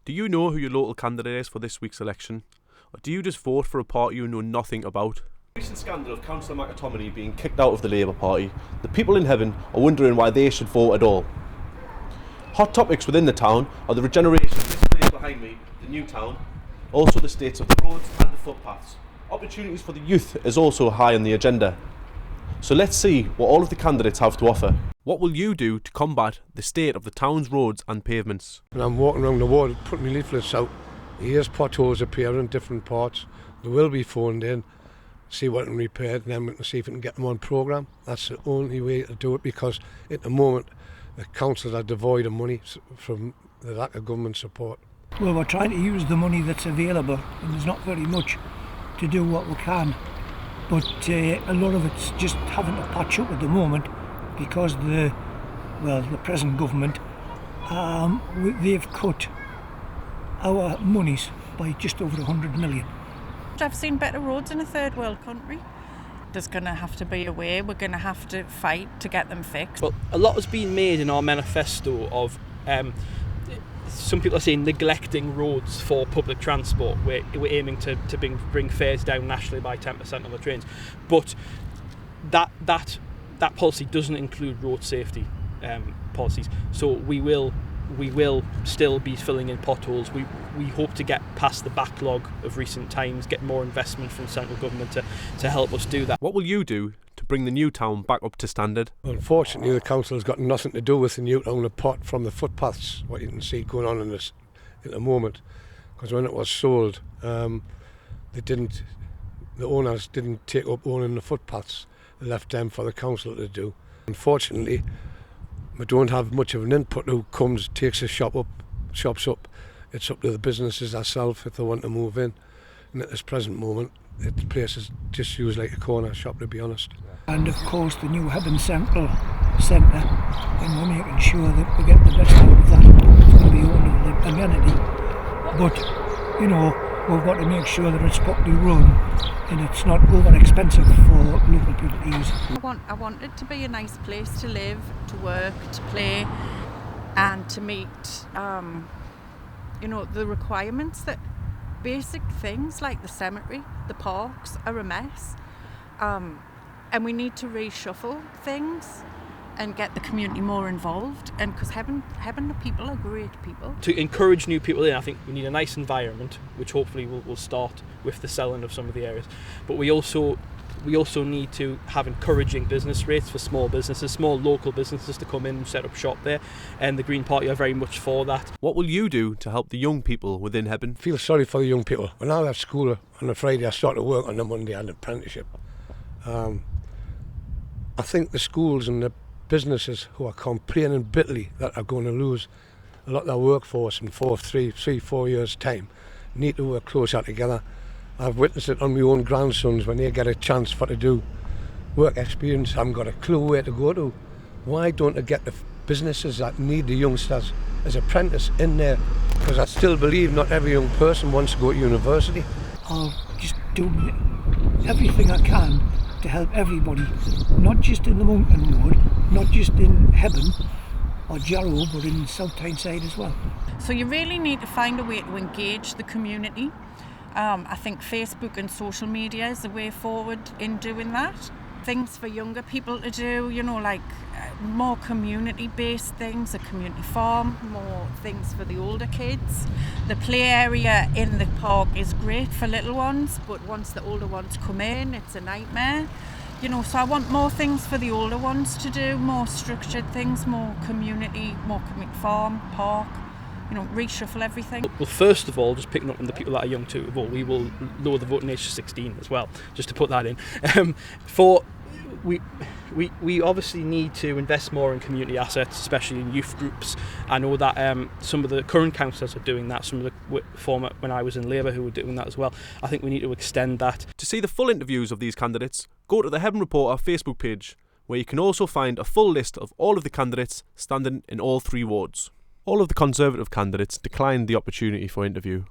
Do you know who your local candidate is for this week's election? Or do you just vote for a party you know nothing about? Recent scandal of Councillor McAtominay being kicked out of the Labour Party, the people in Hebburn are wondering why they should vote at all. Hot topics within the town are the regeneration of this place behind me, the new town, also the states of the roads and the footpaths. Opportunities for the youth is also high on the agenda. So let's see what all of the candidates have to offer. What will you do to combat the state of the town's roads and pavements? When I'm walking around the ward, putting my leaflets out, here's potholes appear in different parts. They will be phoned in, see what can be repaired, and then we can see if we can get them on programme. That's the only way to do it, because at the moment the councils are devoid of money from the lack of government support. Well, we're trying to use the money that's available, and there's not very much to do what we can. But a lot of it's just having to patch up at the moment, because the present government, they've cut our monies by just over 100 million. I've seen better roads in a third world country. There's going to have to be a way. We're going to have to fight to get them fixed. Well, a lot has been made in our manifesto of some people are saying neglecting roads for public transport. We're aiming to bring fares down nationally by 10% on the trains, but that policy doesn't include road safety policies. So we will still be filling in potholes. We hope to get past the backlog of recent times, get more investment from central government to help us do that. What will you do to bring the new town back up to standard? Unfortunately, the council has got nothing to do with the new town apart from the footpaths, what you can see going on in this at the moment. Because when it was sold, the owners didn't take up owning the footpaths. They left them for the council to do. Unfortunately, we don't have much of an input. Who comes, takes the shops up. It's up to the businesses themselves if they want to move in. And at this present moment, the place is just used like a corner shop, to be honest. And of course the new Hebburn Centre, and we're making sure that we get the best out of that. It's going to be only the amenity. But, you know, we've got to make sure that it's properly run and it's not over expensive for local people to use. I want it to be a nice place to live, to work, to play, and to meet, the requirements that basic things like the cemetery, the parks are a mess. And we need to reshuffle things and get the community more involved. And because Hebburn, the people are great people. To encourage new people in, I think we need a nice environment, which hopefully will start with the selling of some of the areas. But we also need to have encouraging business rates for small businesses, small local businesses to come in and set up shop there. And the Green Party are very much for that. What will you do to help the young people within Hebburn? I feel sorry for the young people. When I left school on a Friday, I started work on the Monday. I had an apprenticeship. I think the schools and the businesses who are complaining bitterly that are going to lose a lot of their workforce in 4 years' time need to work closer together. I've witnessed it on my own grandsons when they get a chance to do work experience. I haven't got a clue where to go to. Why don't they get the businesses that need the youngsters as apprentice in there? Because I still believe not every young person wants to go to university. I'll just do everything I can to help everybody, not just in the Mountain Road, not just in Hebburn or Jarrow, but in South Tyneside as well. So you really need to find a way to engage the community. I think Facebook and social media is the way forward in doing that. Things for younger people to do, like more community-based things, a community farm, more things for the older kids. The play area in the park is great for little ones, but once the older ones come in, it's a nightmare. So I want more things for the older ones to do, more structured things, more community farm, park. Reshuffle everything. Well, first of all, just picking up on the people that are young too, we will lower the voting age to 16 as well, just to put that in. We obviously need to invest more in community assets, especially in youth groups. I know that some of the current councillors are doing that, some of the former, when I was in Labour, who were doing that as well. I think we need to extend that. To see the full interviews of these candidates, go to the Hebburn Reporter Facebook page, where you can also find a full list of all of the candidates standing in all 3 wards. All of the Conservative candidates declined the opportunity for interview.